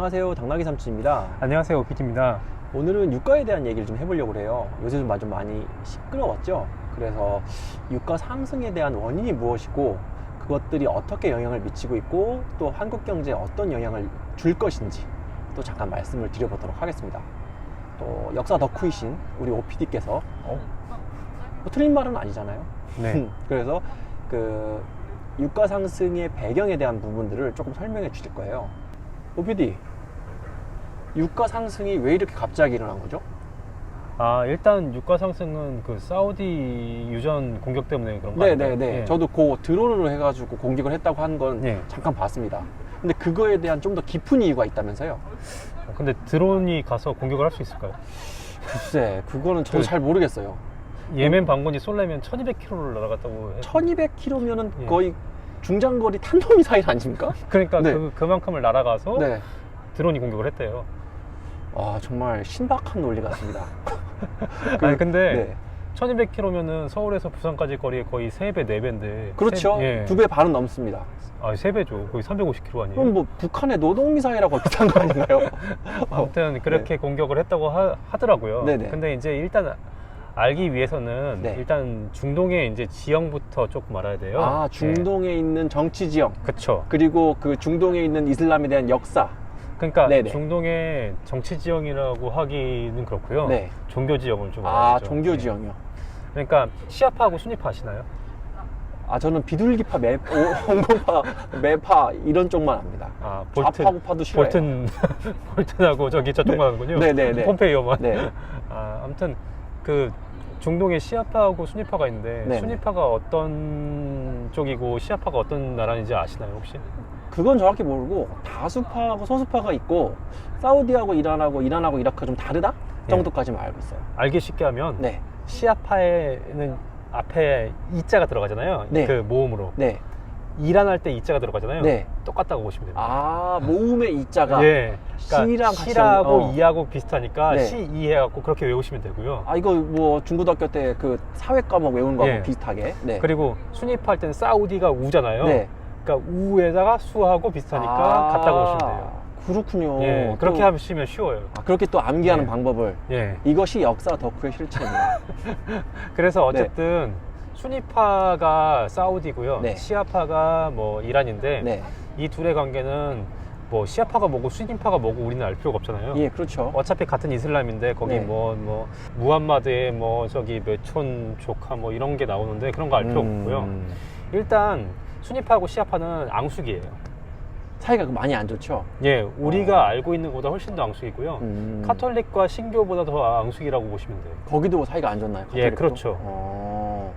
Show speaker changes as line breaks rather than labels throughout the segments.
안녕하세요, 당나귀 삼촌입니다.
안녕하세요, 오피디입니다.
오늘은 유가에 대한 얘기를 좀 해보려고 해요. 요새 좀 많이 시끄러웠죠. 그래서 유가 상승에 대한 원인이 무엇이고 그것들이 어떻게 영향을 미치고 있고 또 한국 경제에 어떤 영향을 줄 것인지 또 잠깐 말씀을 드려보도록 하겠습니다. 또 역사 덕후이신 우리 OPD께서 뭐 틀린 말은 아니잖아요.
네.
그래서 그 유가 상승의 배경에 대한 부분들을 조금 설명해 주실 거예요. OPD, 유가 상승이 왜 이렇게 갑자기 일어난 거죠?
일단 유가 상승은 그 사우디 유전 공격 때문에 그런 거 아닌가요?
네네네.
예.
저도 그 드론으로 해가지고 공격을 했다고 한 건
예.
잠깐 봤습니다. 근데 그거에 대한 좀 더 깊은 이유가 있다면서요?
근데 드론이 가서 공격을 할 수 있을까요?
글쎄, 그거는 저도 잘 모르겠어요.
예멘 방문이 쏠려면 1200km를 날아갔다고 해요.
1200km면은
예.
거의 중장거리 탄도미사일 아닙니까?
그러니까
네.
그만큼을 날아가서
네.
드론이 공격을 했대요.
정말 신박한 논리 같습니다.
아니 근데
네.
1200km면은 서울에서 부산까지 거리 거의 3배, 4배인데.
그렇죠.
예.
2배 반은 넘습니다.
3배죠. 거의 350km 아니에요?
그럼 뭐 북한의 노동미사일하고 비슷한 거 아닌가요?
아무튼 그렇게 공격을 했다고 하더라고요.
네네.
근데 이제 일단 알기 위해서는
네.
일단 중동의 이제 지형부터 조금 알아야 돼요.
중동에 있는 정치 지형,
그렇죠.
그리고 그 중동에 있는 이슬람에 대한 역사.
그러니까
네네.
중동의 정치 지형이라고 하기는 그렇고요.
네.
종교 지형을 좀 알아야죠.
종교
네.
지형이요.
그러니까 시아파하고 수니파 아시나요?
저는 비둘기파, 홍보파, 매파 이런 쪽만 압니다. 좌파, 우파도 싫어해요.
볼튼하고 저기 저쪽만 하는군요.
네네네.
폼페이오만.
네.
아무튼 그 중동에 시아파하고 수니파가 있는데
네네.
수니파가 어떤 쪽이고 시아파가 어떤 나라인지 아시나요 혹시?
그건 정확히 모르고 다수파하고 소수파가 있고 사우디하고 이란하고 이라크가 좀 다르다 정도까지만 알고 있어요.
알기 쉽게 하면
네.
시아파에는 앞에 이자가 들어가잖아요.
네.
그 모음으로.
네.
이란 할 때 이자가 들어가잖아요.
네.
똑같다고 보시면 됩니다.
모음의 이자가
예. 그러니까
시랑 같이
시라고 이하고 비슷하니까
네.
시, 이 해갖고 그렇게 외우시면 되고요.
이거 뭐 중고등학교 때 그 사회 과목 외우는 거하고
예.
비슷하게. 네.
그리고 수니파 할 때는 사우디가 우잖아요.
네.
그러니까 우에다가 수하고 비슷하니까 같다고 보시면 돼요.
그렇군요.
예, 그렇게 하시면 쉬워요.
그렇게 또 암기하는
예.
방법을.
예.
이것이 역사 덕후의 실체입니다.
그래서 어쨌든 수니파가 사우디고요.
네.
시아파가 뭐 이란인데
네.
이 둘의 관계는 뭐 시아파가 뭐고 수니파가 뭐고 우리는 알 필요가 없잖아요.
예, 그렇죠.
어차피 같은 이슬람인데 거기
네.
뭐 무함마드의 뭐 저기 몇촌 조카 뭐 이런 게 나오는데 그런 거 알 필요 없고요. 일단 수니파하고 시아파는 앙숙이에요.
사이가 많이 안 좋죠.
예, 우리가 알고 있는 것보다 훨씬 더 앙숙이고요. 카톨릭과 신교보다 더 앙숙이라고 보시면 돼요.
거기도 사이가 안 좋나요?
예,
가톨릭도?
그렇죠.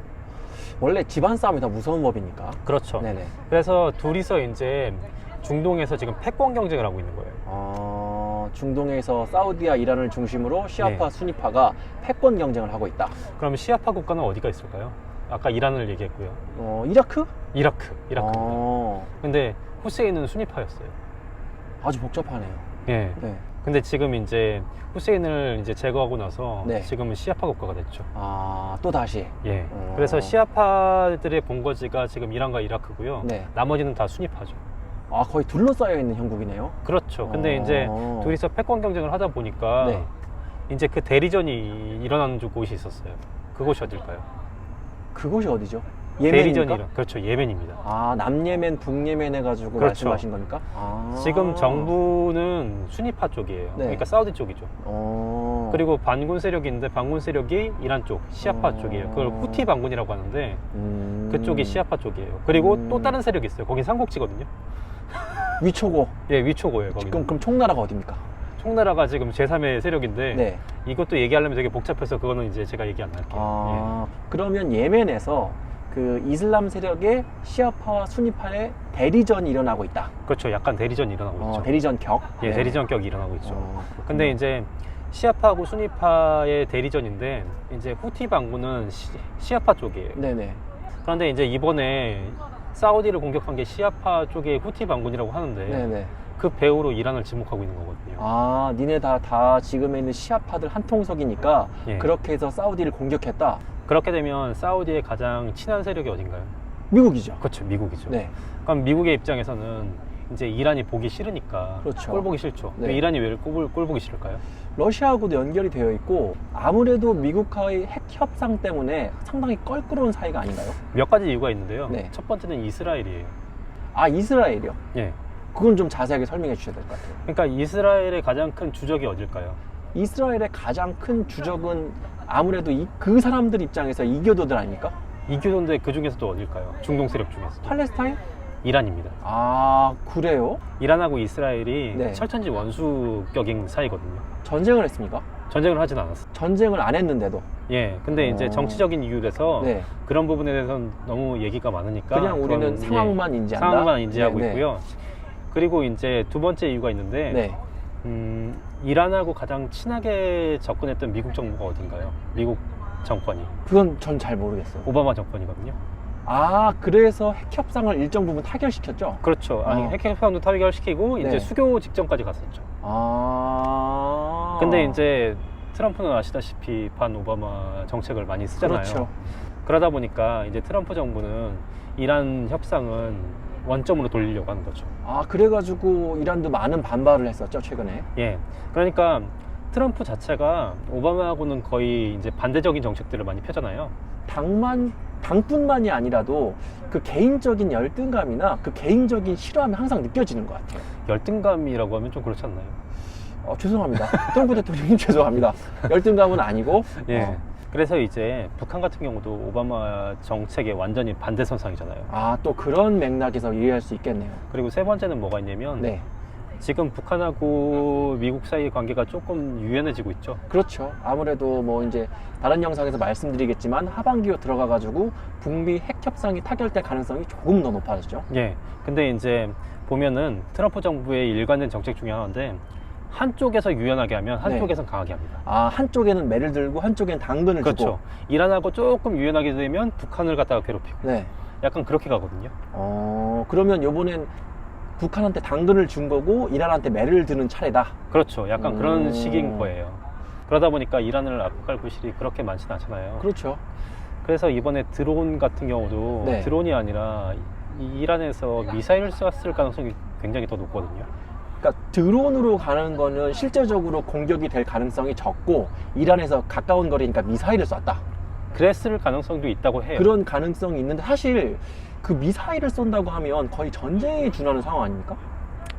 원래 집안 싸움이 더 무서운 법이니까.
그렇죠.
네네.
그래서 둘이서 이제 중동에서 지금 패권 경쟁을 하고 있는 거예요.
중동에서 사우디와 이란을 중심으로 시아파,
네.
수니파가 패권 경쟁을 하고 있다.
그럼 시아파 국가는 어디가 있을까요? 아까 이란을 얘기했고요.
이라크?
이라크입니다. 근데 후세인은 수니파였어요.
아주 복잡하네요.
예.
네.
근데 지금 이제 후세인을 이제 제거하고 나서
네.
지금은 시아파 국가가 됐죠.
또 다시.
예. 그래서 시아파들의 본거지가 지금 이란과 이라크고요.
네.
나머지는 다 수니파죠.
거의 둘러싸여 있는 형국이네요.
그렇죠. 근데 이제 둘이서 패권 경쟁을 하다 보니까
네.
이제 그 대리전이 일어나는 곳이 있었어요. 그곳이 어딜까요?
그곳이 어디죠?
대리전이
예멘입니까?
그렇죠. 예멘입니다.
남예멘, 북예멘 해가지고
그렇죠.
말씀하신 겁니까?
지금 정부는 수니파 쪽이에요.
네.
그러니까 사우디 쪽이죠. 그리고 반군 세력인데 반군 세력이 이란 쪽, 시아파 쪽이에요. 그걸 후티 반군이라고 하는데 그쪽이 시아파 쪽이에요. 그리고 또 다른 세력이 있어요. 거긴 삼국지거든요.
위초고.
예, 위초고예요. 거기는.
그럼 총나라가 어디입니까?
총나라가 지금 제3의 세력인데
네.
이것도 얘기하려면 되게 복잡해서 그거는 이제 제가 얘기 안 할게요.
그러면 예멘에서 그 이슬람 세력의 시아파와 수니파의 대리전이 일어나고 있다.
그렇죠. 약간 대리전이 일어나고 있죠.
대리전 격.
예,
네.
대리전 격이 일어나고 있죠.
그렇군요.
근데 이제 시아파하고 수니파의 대리전인데 이제 후티 반군은 시아파 쪽이에요.
네네.
그런데 이제 이번에 사우디를 공격한 게 시아파 쪽의 후티 반군이라고 하는데
네네.
그 배후로 이란을 지목하고 있는 거거든요.
니네 다 지금에 있는 시아파들 한 통속이니까
예.
그렇게 해서 사우디를 공격했다.
그렇게 되면 사우디의 가장 친한 세력이 어딘가요?
미국이죠.
그렇죠. 미국이죠.
네.
그럼 미국의 입장에서는 이제 이란이 보기 싫으니까
그렇죠.
꼴 보기 싫죠.
네.
이란이 왜 꼴 보기 싫을까요?
러시아하고도 연결이 되어 있고 아무래도 미국과의 핵 협상 때문에 상당히 껄끄러운 사이가 아닌가요?
몇 가지 이유가 있는데요.
네.
첫 번째는 이스라엘이에요.
아, 이스라엘이요?
예.
그건 좀 자세하게 설명해 주셔야 될 것 같아요.
그러니까 이스라엘의 가장 큰 주적이 어딜까요?
이스라엘의 가장 큰 주적은 아무래도 그 사람들 입장에서 이교도들 아닙니까?
이교도인데 그 중에서도 어딜까요? 중동 세력 중에서
팔레스타인?
이란입니다.
아, 그래요?
이란하고 이스라엘이
네.
철천지 원수격인 사이거든요.
전쟁을 했습니까?
전쟁을 하진 않았어요.
전쟁을 안 했는데도.
예, 근데 이제 정치적인 이유라서
네.
그런 부분에 대해서는 너무 얘기가 많으니까
그냥 우리는
그건,
상황만
예,
인지한다?
상황만 인지하고
네, 네.
있고요. 그리고 이제 두 번째 이유가 있는데
네.
이란하고 가장 친하게 접근했던 미국 정부가 어딘가요? 미국 정권이
그건 전 잘 모르겠어요.
오바마 정권이거든요.
아, 그래서 핵 협상을 일정 부분 타결시켰죠?
그렇죠. 아니 핵 협상도 타결시키고
네.
이제 수교 직전까지 갔었죠.
아.
근데 이제 트럼프는 아시다시피 반 오바마 정책을 많이 쓰잖아요.
그렇죠.
그러다 보니까 이제 트럼프 정부는 이란 협상은 원점으로 돌리려고 하는 거죠.
아, 그래가지고 이란도 많은 반발을 했었죠, 최근에.
예. 그러니까 트럼프 자체가 오바마하고는 거의 이제 반대적인 정책들을 많이 펴잖아요.
당뿐만이 아니라도 그 개인적인 열등감이나 그 개인적인 싫어함이 항상 느껴지는 것 같아요.
열등감이라고 하면 좀 그렇지 않나요?
죄송합니다. 트럼프 대통령님 죄송합니다. 열등감은 아니고.
예. 그래서 이제 북한 같은 경우도 오바마 정책에 완전히 반대 선상이잖아요.
아, 또 그런 맥락에서 이해할 수 있겠네요.
그리고 세 번째는 뭐가 있냐면
네.
지금 북한하고 미국 사이의 관계가 조금 유연해지고 있죠.
그렇죠. 아무래도 뭐 이제 다른 영상에서 말씀드리겠지만 하반기로 들어가가지고 북미 핵 협상이 타결될 가능성이 조금 더 높아졌죠.
예. 근데 이제 보면은 트럼프 정부의 일관된 정책 중에 하나인데 한쪽에서 유연하게 하면 한쪽에선 강하게 합니다.
아, 한쪽에는 매를 들고 한쪽에는 당근을
그렇죠.
주고.
이란하고 조금 유연하게 되면 북한을 갖다가 괴롭히고
네.
약간 그렇게 가거든요.
그러면 요번엔 북한한테 당근을 준 거고 이란한테 매를 드는 차례다.
그렇죠. 약간 그런 식인 거예요. 그러다 보니까 이란을 압박할 구실이 그렇게 많지는 않잖아요.
그렇죠.
그래서 이번에 드론 같은 경우도
네.
드론이 아니라 이란에서 미사일을 쐈을 가능성이 굉장히 더 높거든요.
그러니까 드론으로 가는 거는 실제적으로 공격이 될 가능성이 적고 이란에서 가까운 거리니까 미사일을 쐈다.
그랬을 가능성도 있다고 해요.
그런 가능성이 있는데 사실 그 미사일을 쏜다고 하면 거의 전쟁에 준하는 상황 아닙니까?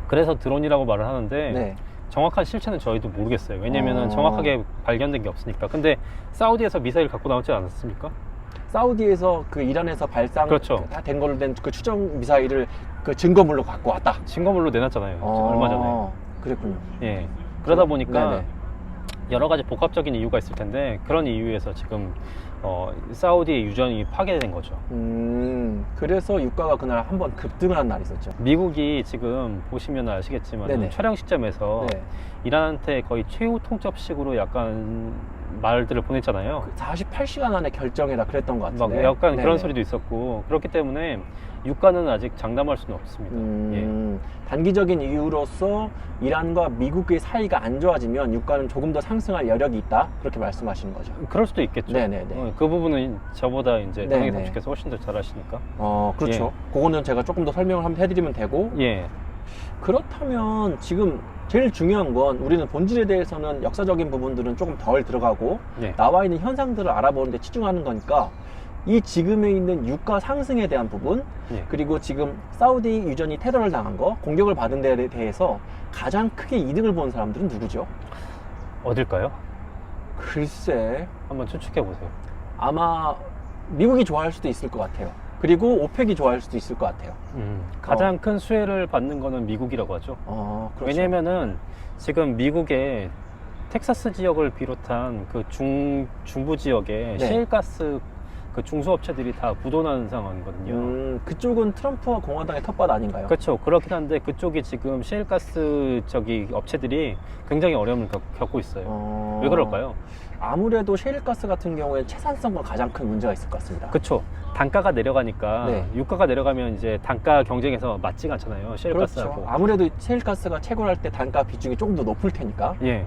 그래서 드론이라고 말을 하는데
네.
정확한 실체는 저희도 모르겠어요. 왜냐면은 정확하게 발견된 게 없으니까. 근데 사우디에서 미사일 갖고 나오지 않았습니까?
사우디에서 그 이란에서 발상
그렇죠.
다 된 걸로 된 그 추정 미사일을 그 증거물로 갖고 왔다.
증거물로 내놨잖아요. 얼마 전에.
그랬군요.
예. 그러다 보니까
네네.
여러 가지 복합적인 이유가 있을 텐데 그런 이유에서 지금 사우디의 유전이 파괴된 거죠.
그래서 유가가 그날 한번 급등을 한 날이 있었죠.
미국이 지금 보시면 아시겠지만
네네.
촬영 시점에서
네.
이란한테 거의 최후 통첩식으로 약간 말들을 보냈잖아요.
48시간 안에 결정해라 그랬던 것
막
같은데.
약간
네네.
그런 소리도 있었고 그렇기 때문에 유가는 아직 장담할 수는 없습니다. 예.
단기적인 이유로서 이란과 미국의 사이가 안 좋아지면 유가는 조금 더 상승할 여력이 있다 그렇게 말씀하시는 거죠.
그럴 수도 있겠죠.
네네네.
그 부분은 저보다 이제
네네.
강희 선수께서 훨씬 더 잘하시니까.
그렇죠. 그거는 제가 조금 더 설명을 한번 해드리면 되고.
예.
그렇다면 지금 제일 중요한 건 우리는 본질에 대해서는 역사적인 부분들은 조금 덜 들어가고
예.
나와 있는 현상들을 알아보는 데 치중하는 거니까 이 지금에 있는 유가 상승에 대한 부분
예.
그리고 지금 사우디 유전이 테러를 당한 거 공격을 받은 데에 대해서 가장 크게 이득을 본 사람들은 누구죠?
어딜까요?
글쎄
한번 추측해 보세요.
아마 미국이 좋아할 수도 있을 것 같아요. 그리고 오펙이 좋아할 수도 있을 것 같아요.
가장 큰 수혜를 받는 거는 미국이라고 하죠.
그렇죠.
왜냐면은 지금 미국의 텍사스 지역을 비롯한 그 중부 지역에
네.
셰일가스 그 중소업체들이 다 부도난 상황이거든요.
그쪽은 트럼프와 공화당의 텃밭 아닌가요?
그렇죠. 그렇긴 한데 그쪽이 지금 셰일가스 업체들이 굉장히 어려움을 겪고 있어요. 왜 그럴까요?
아무래도 셰일가스 같은 경우에 채산성과 가장 큰 문제가 있을 것 같습니다.
그렇죠. 단가가 내려가니까
네.
유가가 내려가면 이제 단가 경쟁에서 맞지가 않잖아요. 셰일가스하고.
그렇죠. 아무래도 셰일가스가 채굴할 때 단가 비중이 조금 더 높을 테니까.
예.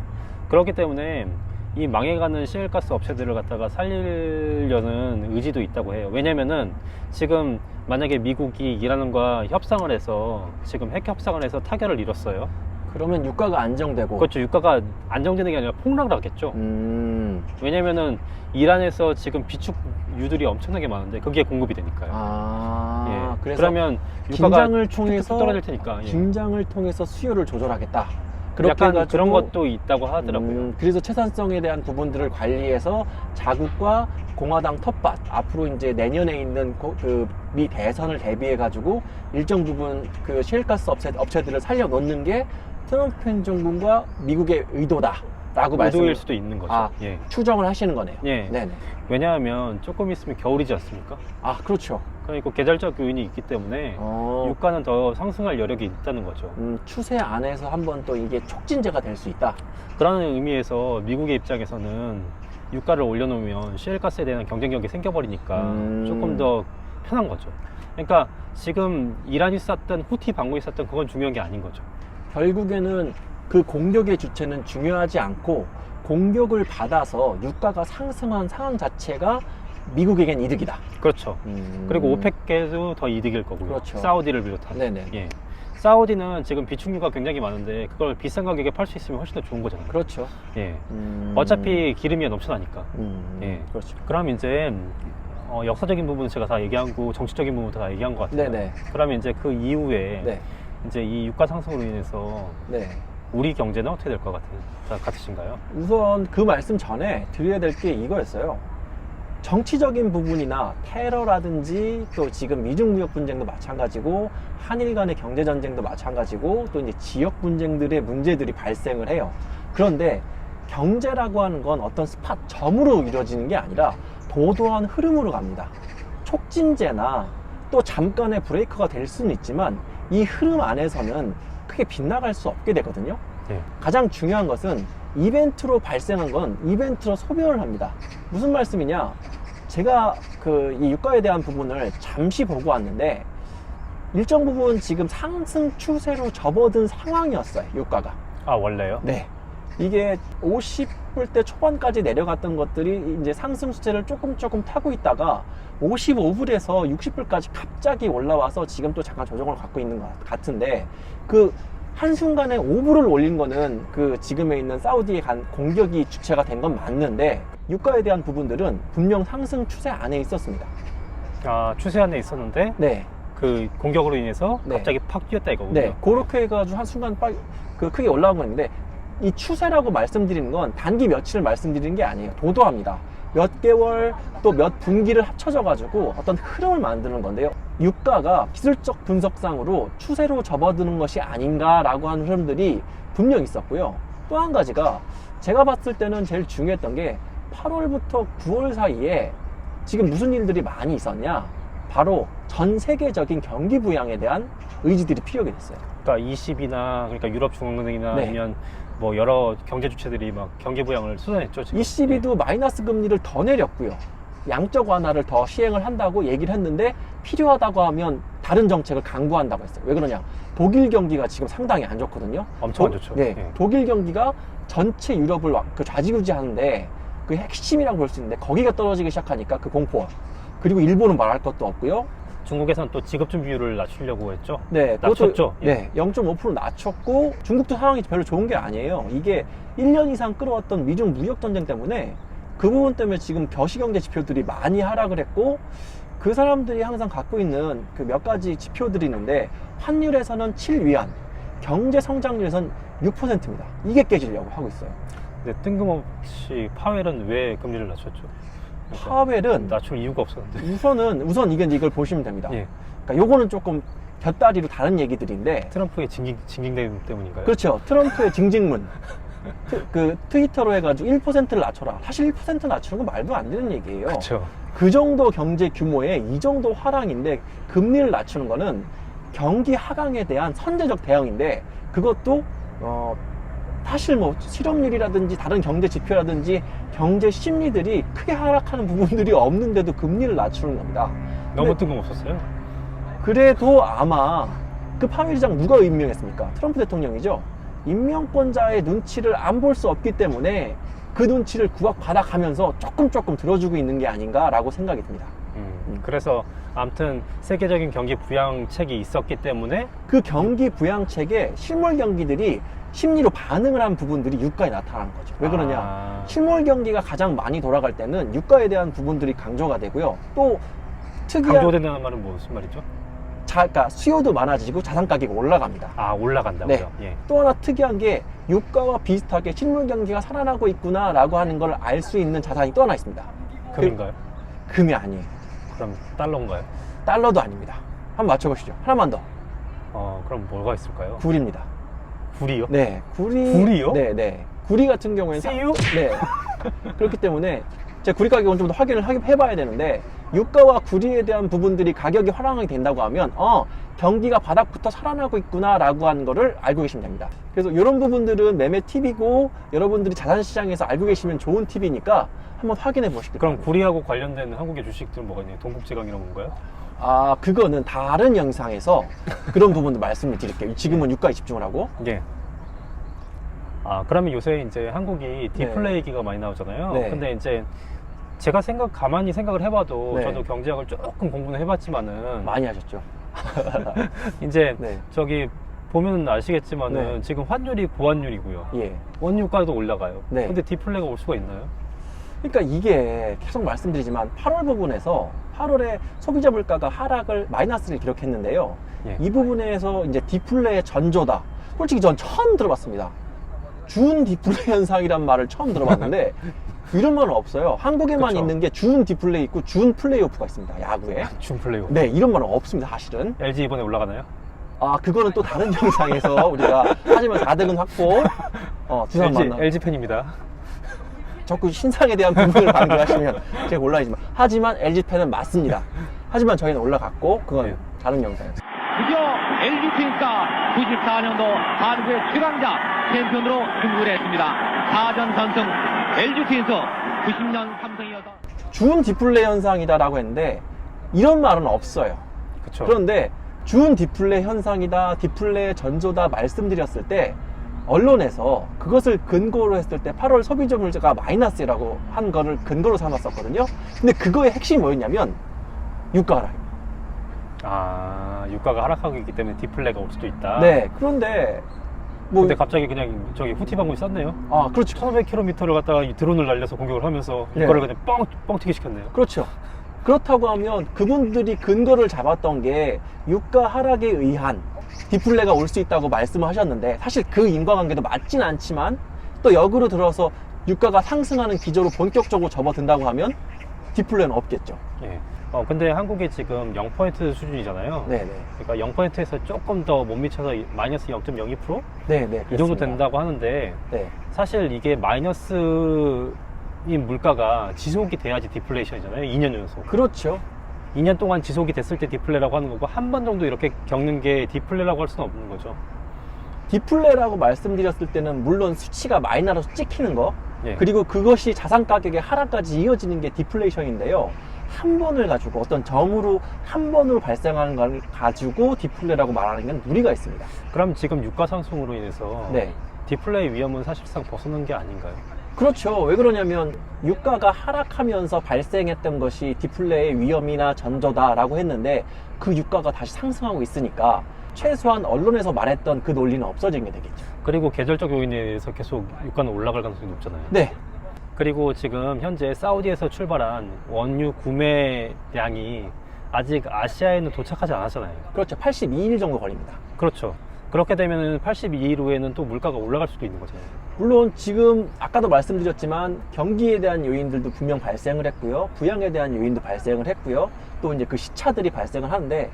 그렇기 때문에 이 망해가는 시일가스 업체들을 갖다가 살리려는 의지도 있다고 해요. 왜냐면은 지금 만약에 미국이 이란과 협상을 해서 지금 핵 협상을 해서 타결을 이뤘어요.
그러면 유가가 안정되고.
그렇죠. 유가가 안정되는 게 아니라 폭락을 하겠죠. 왜냐면은 이란에서 지금 비축유들이 엄청나게 많은데 그게 공급이 되니까요.
아,
예.
그래서
그러면 유가가
긴장을 통해서
떨어질 테니까. 예.
긴장을 통해서 수요를 조절하겠다. 그렇게
약간
해가지고,
그런 것도 있다고 하더라고요.
그래서 채산성에 대한 부분들을 관리해서 자국과 공화당 텃밭, 앞으로 이제 내년에 있는 그 미 대선을 대비해 가지고 일정 부분 그 셰일가스 업체들을 살려놓는 게 트럼프 행정부와 미국의 의도다라고
의도일 수도 있는 거죠. 예.
추정을 하시는 거네요.
예.
네네.
왜냐하면 조금 있으면 겨울이지 않습니까?
아, 그렇죠.
그러니까 계절적 요인이 있기 때문에 유가는 더 상승할 여력이 있다는 거죠.
추세 안에서 한번 또 이게 촉진제가 될 수 있다.
그런 의미에서 미국의 입장에서는 유가를 올려놓으면 셰일가스에 대한 경쟁력이 생겨버리니까 조금 더 편한 거죠. 그러니까 지금 이란이 쐈든 후티 반군이 쐈든 그건 중요한 게 아닌 거죠.
결국에는 그 공격의 주체는 중요하지 않고 공격을 받아서 유가가 상승한 상황 자체가 미국에겐 이득이다.
그렇죠. 그리고 오펙계도 더 이득일 거고요.
그렇죠.
사우디를 비롯한.
네네.
예. 사우디는 지금 비축유가 굉장히 많은데 그걸 비싼 가격에 팔 수 있으면 훨씬 더 좋은 거잖아요.
그렇죠.
예. 어차피 기름이 넘쳐나니까. 예.
그렇죠.
그럼 이제 역사적인 부분은 제가 다 얘기하고 정치적인 부분도 다 얘기한 것 같아요.
네네.
그러면 이제 그 이후에
네.
이제 이 유가 상승으로 인해서
네.
우리 경제는 어떻게 될 것 같으신가요?
우선 그 말씀 전에 드려야 될 게 이거였어요. 정치적인 부분이나 테러라든지 또 지금 미중 무역 분쟁도 마찬가지고 한일 간의 경제 전쟁도 마찬가지고 또 이제 지역 분쟁들의 문제들이 발생을 해요. 그런데 경제라고 하는 건 어떤 스팟 점으로 이루어지는 게 아니라 도도한 흐름으로 갑니다. 촉진제나 또 잠깐의 브레이크가 될 수는 있지만 이 흐름 안에서는 크게 빗나갈 수 없게 되거든요.
네.
가장 중요한 것은 이벤트로 발생한 건 이벤트로 소멸을 합니다. 무슨 말씀이냐? 제가 이 유가에 대한 부분을 잠시 보고 왔는데 일정 부분 지금 상승 추세로 접어든 상황이었어요. 유가가.
아, 원래요?
네. 이게 50불대 초반까지 내려갔던 것들이 이제 상승 추세를 조금 타고 있다가 55불에서 60불까지 갑자기 올라와서 지금 또 잠깐 조정을 갖고 있는 것 같은데 그 한순간에 5불을 올린 거는 그 지금에 있는 사우디에 간 공격이 주체가 된 건 맞는데 유가에 대한 부분들은 분명 상승 추세 안에 있었습니다.
아, 추세 안에 있었는데
네.
그 공격으로 인해서
네.
갑자기 팍 뛰었다 이거군요.
네. 그렇게 해가지고 한순간 크게 올라온 건데 이 추세라고 말씀드리는 건 단기 며칠을 말씀드리는 게 아니에요. 도도합니다. 몇 개월 또 몇 분기를 합쳐져 가지고 어떤 흐름을 만드는 건데요. 유가가 기술적 분석상으로 추세로 접어드는 것이 아닌가라고 하는 흐름들이 분명 있었고요. 또 한 가지가 제가 봤을 때는 제일 중요했던 게 8월부터 9월 사이에 지금 무슨 일들이 많이 있었냐? 바로 전 세계적인 경기 부양에 대한 의지들이 필요하게 됐어요.
그러니까 ECB나 그러니까 유럽 중앙은행이나
네.
아니면 뭐 여러 경제 주체들이 막 경기 부양을 쏟아냈죠. 지금.
ECB도 마이너스 금리를 더 내렸고요. 양적 완화를 더 시행을 한다고 얘기를 했는데 필요하다고 하면 다른 정책을 강구한다고 했어요. 왜 그러냐? 독일 경기가 지금 상당히 안 좋거든요.
엄청 안 좋죠.
네,
예.
독일 경기가 전체 유럽을 좌지우지하는데 그 핵심이라고 볼 수 있는데 거기가 떨어지기 시작하니까 그 공포. 그리고 일본은 말할 것도 없고요.
중국에서는 또 지급준 비율을 낮추려고 했죠.
네,
낮췄죠. 예.
네, 0.5% 낮췄고 중국도 상황이 별로 좋은 게 아니에요. 이게 1년 이상 끌어왔던 미중 무역 전쟁 때문에 그 부분 때문에 지금 거시경제 지표들이 많이 하락을 했고 그 사람들이 항상 갖고 있는 그 몇 가지 지표들이 있는데 환율에서는 7위안, 경제 성장률에서는 6%입니다. 이게 깨지려고 하고 있어요.
근데 뜬금없이 파웰은 왜 금리를 낮췄죠? 그러니까
파웰은
낮출 이유가 없었는데.
우선 이걸 보시면 됩니다.
예.
그러니까 요거는 조금 곁다리로 다른 얘기들인데
트럼프의 징징대응 때문인가요?
그렇죠. 트럼프의 징징문. 그 트위터로 해가지고 1%를 낮춰라. 사실 1% 낮추는 건 말도 안 되는 얘기예요.
그렇죠.
그 정도 경제 규모의 이 정도 하락인데 금리를 낮추는 거는 경기 하강에 대한 선제적 대응인데 그것도 사실 뭐 실업률이라든지 다른 경제 지표라든지 경제 심리들이 크게 하락하는 부분들이 없는데도 금리를 낮추는 겁니다.
너무
근데
뜬금없었어요.
그래도 아마 그 파웰의장 누가 임명했습니까? 트럼프 대통령이죠. 임명권자의 눈치를 안 볼 수 없기 때문에 그 눈치를 구박받아 가면서 조금 들어주고 있는 게 아닌가라고 생각이 듭니다.
그래서 아무튼 세계적인 경기 부양책이 있었기 때문에
그 경기 부양책에 실물 경기들이 심리로 반응을 한 부분들이 유가에 나타나는 거죠. 왜 그러냐? 실물 경기가 가장 많이 돌아갈 때는 유가에 대한 부분들이 강조가 되고요. 또 특이한
강조된다는 말은 무슨 말이죠?
그러니까 수요도 많아지고 자산 가격이 올라갑니다.
아, 올라간다고요?
네.
예.
또 하나 특이한 게 유가와 비슷하게 실물 경기가 살아나고 있구나라고 하는 걸 알 수 있는 자산이 또 하나 있습니다.
금인가요?
금이 아니에요.
그럼 달러인가요?
달러도 아닙니다. 한번 맞춰보시죠. 하나만 더.
그럼 뭐가 있을까요?
구리입니다.
구리요?
네, 구리.
구리요?
네, 네. 구리 같은 경우에는
CU?
네. 그렇기 때문에 제가 구리 가격은 좀 더 확인을 해봐야 되는데 유가와 구리에 대한 부분들이 가격이 하락이 된다고 하면 경기가 바닥부터 살아나고 있구나라고 하는 거를 알고 계시면 됩니다. 그래서 이런 부분들은 매매 팁이고 여러분들이 자산시장에서 알고 계시면 좋은 팁이니까 한번 확인해 보시길
그럼
바랍니다.
구리하고 관련된 한국의 주식들은 뭐가 있나요? 동국지강 이런 건가요?
그거는 다른 영상에서 그런 부분도 말씀을 드릴게요. 지금은 유가에 집중을 하고.
예. 그러면 요새 이제 한국이 디플레이기가 많이 나오잖아요.
네.
근데 이제 제가 가만히 생각을 해봐도
네.
저도 경제학을 조금 공부는 해봤지만은
많이 하셨죠.
이제
네.
저기 보면 아시겠지만은
네.
지금 환율이 고환율이고요.
예.
원유가도 올라가요.
네.
근데 디플레가 올 수가 있나요?
그러니까 이게 계속 말씀드리지만 8월 부분에서 8월에 소비자 물가가 하락을 마이너스를 기록했는데요.
예.
이 부분에서 이제 디플레의 전조다. 솔직히 전 처음 들어봤습니다. 준 디플레 현상이란 말을 처음 들어봤는데 이런 말은 없어요. 한국에만
그쵸.
있는 게 준 디플레이 있고 준 플레이오프가 있습니다. 야구에.
준 플레이오프.
네, 이런 말은 없습니다. 사실은.
LG 이번에 올라가나요?
그거는 또 다른 영상에서 우리가 하지만 4등은 확보. 두산 만나.
LG 팬입니다.
자꾸 신상에 대한 부분을 강조하시면 제가 올라가지만 하지만 LG팬은 맞습니다. 하지만 저희는 올라갔고 그건
네.
다른 영상이었어요.
드디어 LG 트윈스가 94년도 한국의 최강자 챔피언으로 승부를 했습니다. 4전 전승 LG 트윈스 90년 삼성이어서
준 디플레 현상이다라고 했는데 이런 말은 없어요.
그쵸.
그런데 준 디플레 현상이다, 디플레 전조다 말씀드렸을 때 언론에서 그것을 근거로 했을 때 8월 소비자 물가가 마이너스라고 한 거를 근거로 삼았었거든요. 근데 그거의 핵심이 뭐였냐면 유가 하락입니다.
유가가 하락하고 있기 때문에 디플레가 올 수도 있다.
네, 그런데 뭐
근데 갑자기 그냥 저기 후티 방문이 쐈네요.
그렇죠.
1500km를 갖다가 이 드론을 날려서 공격을 하면서
네.
유가를 그냥 뻥튀기 시켰네요.
그렇죠. 그렇다고 하면 그분들이 근거를 잡았던 게 유가 하락에 의한 디플레가 올 수 있다고 말씀을 하셨는데 사실 그 인과관계도 맞진 않지만 또 역으로 들어서 유가가 상승하는 기조로 본격적으로 접어든다고 하면 디플레는 없겠죠.
예. 근데 한국이 지금 0% 수준이잖아요.
네네.
그러니까 0%에서 조금 더 못 미쳐서 마이너스 0.02%?
네네.
이 정도 된다고 하는데
네.
사실 이게 마이너스인 물가가 지속이 돼야지 디플레이션이잖아요. 2년 연속.
그렇죠.
2년 동안 지속이 됐을 때 디플레라고 하는 거고 한 번 정도 이렇게 겪는 게 디플레라고 할 수는 없는 거죠.
디플레라고 말씀드렸을 때는 물론 수치가 마이너스로 찍히는 거
예.
그리고 그것이 자산 가격의 하락까지 이어지는 게 디플레이션인데요. 한 번을 가지고 어떤 점으로 한 번으로 발생하는 걸 가지고 디플레라고 말하는 건 무리가 있습니다.
그럼 지금 유가 상승으로 인해서
네.
디플레이 위험은 사실상 벗어난 게 아닌가요?
그렇죠. 왜 그러냐면 유가가 하락하면서 발생했던 것이 디플레의 위험이나 전조다라고 했는데 그 유가가 다시 상승하고 있으니까 최소한 언론에서 말했던 그 논리는 없어진 게 되겠죠.
그리고 계절적 요인에 의해서 계속 유가는 올라갈 가능성이 높잖아요.
네.
그리고 지금 현재 사우디에서 출발한 원유 구매량이 아직 아시아에는 도착하지 않았잖아요.
그렇죠. 82일 정도 걸립니다.
그렇죠. 그렇게 되면 82일 후에는 또 물가가 올라갈 수도 있는 거잖아요.
물론 지금 아까도 말씀드렸지만 경기에 대한 요인들도 분명 발생을 했고요. 부양에 대한 요인도 발생을 했고요. 또 이제 그 시차들이 발생을 하는데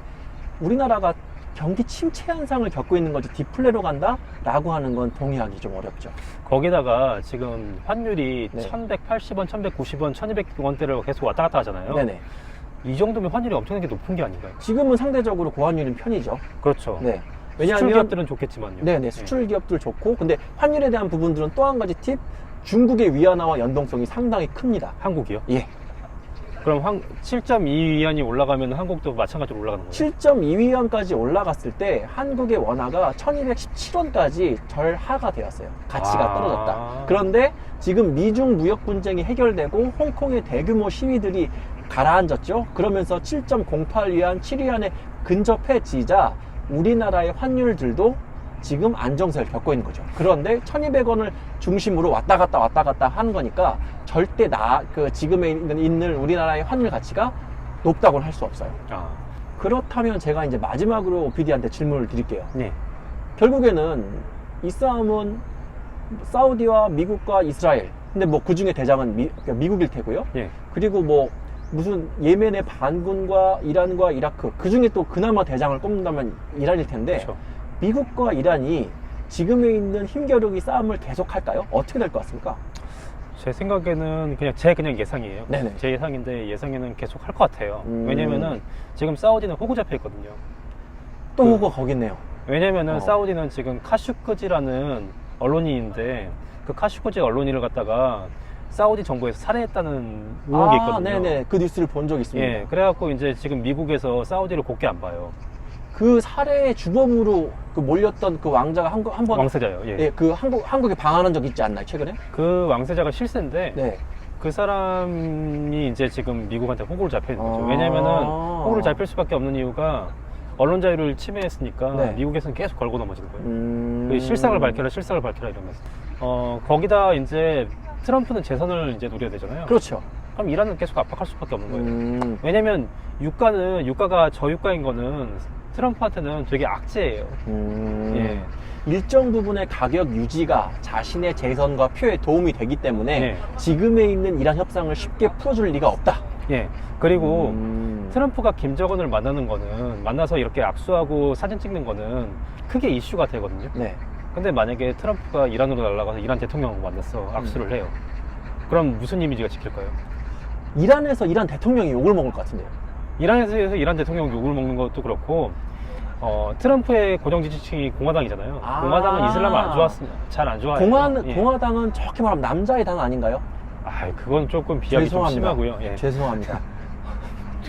우리나라가 경기 침체 현상을 겪고 있는 거지 디플레로 간다? 라고 하는 건 동의하기 좀 어렵죠.
거기다가 지금 환율이
네.
1180원, 1190원, 1200원대를 계속 왔다 갔다 하잖아요.
네네.
이 정도면 환율이 엄청나게 높은 게 아닌가요?
지금은 상대적으로 고환율인 편이죠.
그렇죠.
네.
수출
왜냐하면
기업들은 좋겠지만요.
네네 수출 기업들 좋고 근데 환율에 대한 부분들은 또 한 가지 팁 중국의 위안화와 연동성이 상당히 큽니다.
한국이요?
예.
그럼 7.2위안이 올라가면 한국도 마찬가지로 올라가는 거예요?
7.2위안까지 올라갔을 때 한국의 원화가 1217원까지 절하가 되었어요. 가치가 떨어졌다. 그런데 지금 미중 무역 분쟁이 해결되고 홍콩의 대규모 시위들이 가라앉았죠. 그러면서 7.08위안, 7위안에 근접해지자 우리나라의 환율들도 지금 안정세를 겪고 있는 거죠. 그런데 1200원을 중심으로 왔다 갔다 하는 거니까 절대 지금에 있는 우리나라의 환율 가치가 높다고는 할 수 없어요. 그렇다면 제가 이제 마지막으로 OPD한테 질문을 드릴게요.
네.
결국에는 이 싸움은 사우디와 미국과 이스라엘. 근데 뭐 그 중에 대장은 미국일 테고요.
예.
그리고 뭐 무슨 예멘의 반군과 이란과 이라크. 그 중에 또 그나마 대장을 꼽는다면 이란일 텐데.
그렇죠.
미국과 이란이 지금에 있는 힘겨루기 싸움을 계속할까요? 어떻게 될 것 같습니까?
제 생각에는 그냥 예상이에요.
네네.
제 예상인데 예상에는 계속 할 것 같아요. 왜냐면은 지금 사우디는 호구 잡혀 있거든요.
또 호구가 거기 있네요.
왜냐면은 사우디는 지금 카슈크지라는 언론인인데 그 카슈크지 언론인을 갖다가 사우디 정부에서 살해했다는 의혹이 있거든요.
네네. 그 뉴스를 본 적이 있습니다.
예, 그래갖고 이제 지금 미국에서 사우디를 곱게 안 봐요.
그 살해의 주범으로 몰렸던 그 왕자가 한번
왕세자요. 예.
예, 그 한국에 방한한 적 있지 않나요, 최근에?
그 왕세자가 실세인데
네.
그 사람이 이제 지금 미국한테 호구를 잡혀 있는 거죠. 왜냐면은 호구를 잡힐 수밖에 없는 이유가 언론 자유를 침해했으니까
네.
미국에서는 계속 걸고 넘어지는 거예요. 그 실상을 밝혀라 이러면서. 거기다 이제 트럼프는 재선을 이제 노려야 되잖아요.
그렇죠.
그럼 이란은 계속 압박할 수밖에 없는 거예요. 왜냐면 유가가 저유가인 거는 트럼프한테는 되게 악재예요. 예.
일정 부분의 가격 유지가 자신의 재선과 표에 도움이 되기 때문에
네.
지금에 있는 이란 협상을 쉽게 풀어줄 리가 없다.
예. 그리고 트럼프가 김정은을 만나서 이렇게 악수하고 사진 찍는 거는 크게 이슈가 되거든요.
네.
근데 만약에 트럼프가 이란으로 날아가서 이란 대통령하고 만나서 악수를 해요. 그럼 무슨 이미지가 찍힐까요?
이란에서 이란 대통령이 욕을 먹을 것 같은데요.
이란에서 이란 대통령 욕을 먹는 것도 그렇고, 트럼프의 고정 지지층이 공화당이잖아요. 공화당은 이슬람을 잘 안 좋아해요.
공화당은 정확히 말하면 남자의 당 아닌가요?
그건 조금 비약이 좀 심하고요. 예.
죄송합니다.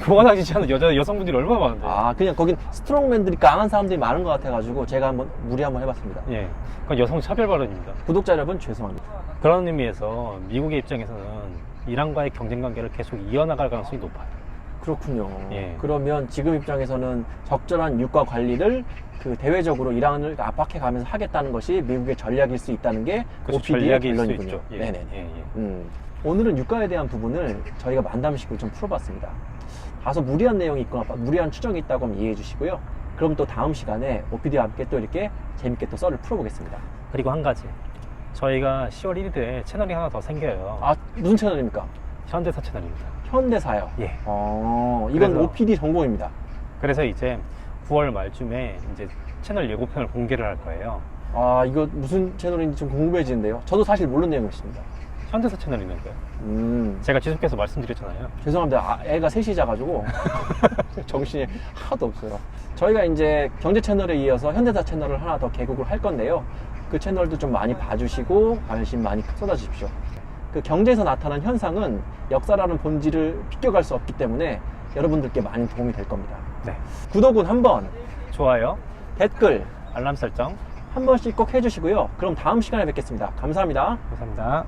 공화당 지지하는 여성분들이 얼마나 많은데.
그냥 거긴 스트롱맨들이 강한 사람들이 많은 것 같아가지고 제가 무리 한번 해봤습니다.
예. 그건 여성 차별 발언입니다.
구독자 여러분 죄송합니다.
그런 의미에서 미국의 입장에서는 이란과의 경쟁 관계를 계속 이어나갈 가능성이 높아요.
그렇군요.
예.
그러면 지금 입장에서는 적절한 유가 관리를 대외적으로 이란을 압박해 가면서 하겠다는 것이 미국의 전략일 수 있다는 게
그렇죠.
OPD의
전략일 수
결론이군요.
있죠. 예.
네네.
예.
오늘은 유가에 대한 부분을 저희가 만담식으로 좀 풀어봤습니다. 다소 무리한 내용이 있거나 무리한 추정이 있다고 하면 이해해 주시고요. 그럼 또 다음 시간에 OPD와 함께 또 이렇게 재밌게 또 썰을 풀어보겠습니다.
그리고 한 가지. 저희가 10월 1일에 채널이 하나 더 생겨요.
무슨 채널입니까?
현대사 채널입니다.
현대사요.
예.
이건
그래서-
OPD 전공입니다.
그래서 이제 9월 말쯤에 이제 채널 예고편을 공개를 할 거예요.
이거 무슨 채널인지 좀 궁금해지는데요. 저도 사실 모르는 내용이었습니다.
현대사 채널 있는 거예요. 제가 지속해서 말씀드렸잖아요.
죄송합니다. 애가 셋이 자가지고 정신이 하나도 없어요. 저희가 이제 경제 채널에 이어서 현대사 채널을 하나 더 개국을 할 건데요. 그 채널도 좀 많이 봐주시고 관심 많이 쏟아주십시오. 그 경제에서 나타난 현상은 역사라는 본질을 비껴갈 수 없기 때문에 여러분들께 많은 도움이 될 겁니다.
네.
구독은 한번,
좋아요,
댓글
알람 설정
한 번씩 꼭 해주시고요. 그럼 다음 시간에 뵙겠습니다. 감사합니다.
감사합니다.